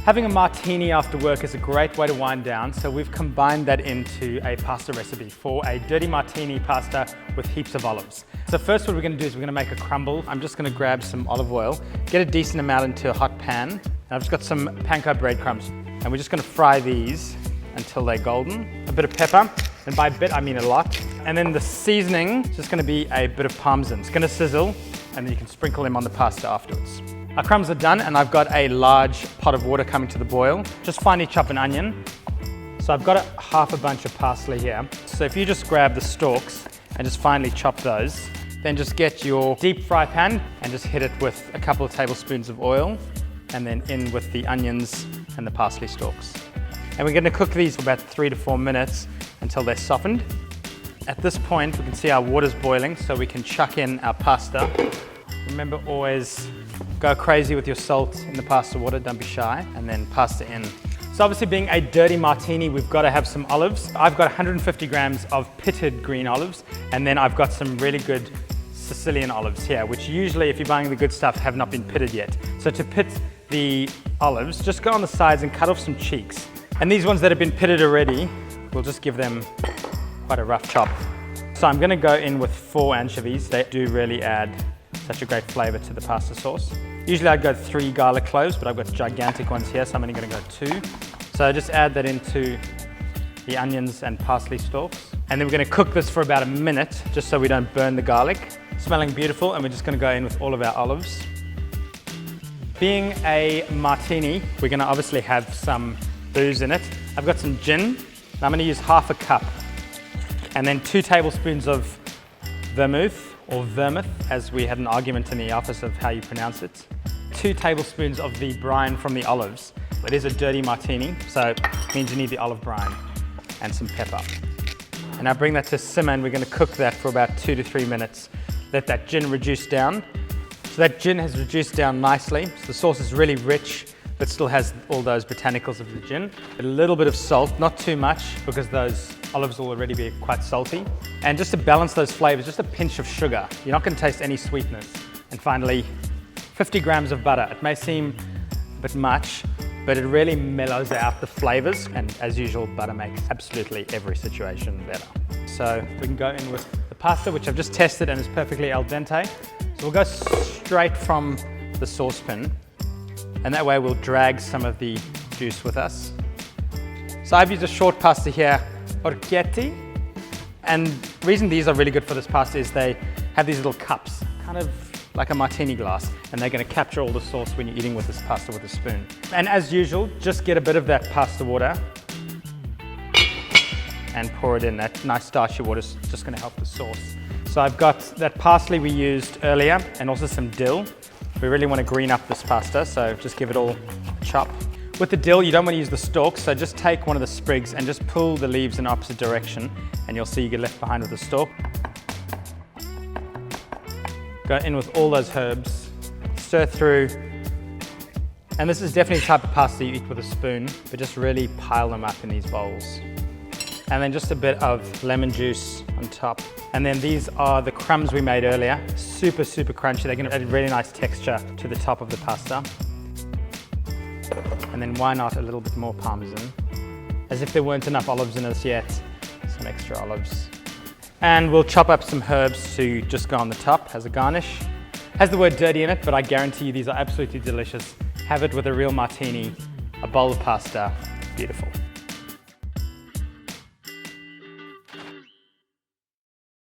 Having a martini after work is a great way to wind down, so we've combined that into a pasta recipe for a dirty martini pasta with heaps of olives. So first what we're going to do is we're going to make a crumble. I'm just going to grab some olive oil, get a decent amount into a hot pan, and I've just got some panko breadcrumbs, and we're just going to fry these until they're golden. A bit of pepper, and by a bit I mean a lot. And then the seasoning is just going to be a bit of parmesan. It's going to sizzle, and then you can sprinkle them on the pasta afterwards. Our crumbs are done, and I've got a large pot of water coming to the boil. Just finely chop an onion. So I've got half a bunch of parsley here. So if you just grab the stalks and just finely chop those, then just get your deep fry pan and just hit it with a couple of tablespoons of oil, and then in with the onions and the parsley stalks. And we're going to cook these for about 3 to 4 minutes until they're softened. At this point, we can see our water's boiling, so we can chuck in our pasta. Remember, always go crazy with your salt in the pasta water, don't be shy, and then pasta in. So obviously, being a dirty martini, we've got to have some olives. I've got 150 grams of pitted green olives, and then I've got some really good Sicilian olives here, which usually, if you're buying the good stuff, have not been pitted yet. So to pit the olives, just go on the sides and cut off some cheeks. And these ones that have been pitted already, we'll just give them quite a rough chop. So I'm going to go in with 4 anchovies. They do really add such a great flavor to the pasta sauce. Usually I'd go 3 garlic cloves, but I've got gigantic ones here, so I'm only going to go 2. So just add that into the onions and parsley stalks. And then we're going to cook this for about a minute, just so we don't burn the garlic. Smelling beautiful, and we're just going to go in with all of our olives. Being a martini, we're going to obviously have some booze in it. I've got some gin, and I'm going to use half a cup. And then 2 tablespoons of vermouth, or vermouth, as we had an argument in the office of how you pronounce it. 2 tablespoons of the brine from the olives. It is a dirty martini, so it means you need the olive brine and some pepper. And now bring that to simmer, and we're going to cook that for about 2 to 3 minutes. Let that gin reduce down. So that gin has reduced down nicely. So the sauce is really rich, but still has all those botanicals of the gin. A little bit of salt, not too much, because those olives will already be quite salty. And just to balance those flavors, just a pinch of sugar. You're not going to taste any sweetness. And finally, 50 grams of butter. It may seem a bit much, but it really mellows out the flavors. And as usual, butter makes absolutely every situation better. So we can go in with the pasta, which I've just tested and is perfectly al dente. So we'll go straight from the saucepan, and that way we'll drag some of the juice with us. So I've used a short pasta here, orchetti. And the reason these are really good for this pasta is they have these little cups, kind of like a martini glass, and they're going to capture all the sauce when you're eating with this pasta with a spoon. And as usual, just get a bit of that pasta water and pour it in. That nice starchy water is just going to help the sauce. So I've got that parsley we used earlier, and also some dill. We really want to green up this pasta, so just give it all a chop. With the dill, you don't want to use the stalks, so just take one of the sprigs and just pull the leaves in the opposite direction, and you'll see you get left behind with the stalk. Go in with all those herbs, stir through, and this is definitely the type of pasta you eat with a spoon, but just really pile them up in these bowls. And then just a bit of lemon juice on top. And then these are the crumbs we made earlier. Super, super crunchy. They're going to add a really nice texture to the top of the pasta. And then why not a little bit more parmesan? As if there weren't enough olives in this yet, some extra olives. And we'll chop up some herbs to just go on the top as a garnish. Has the word dirty in it, but I guarantee you these are absolutely delicious. Have it with a real martini, a bowl of pasta, beautiful.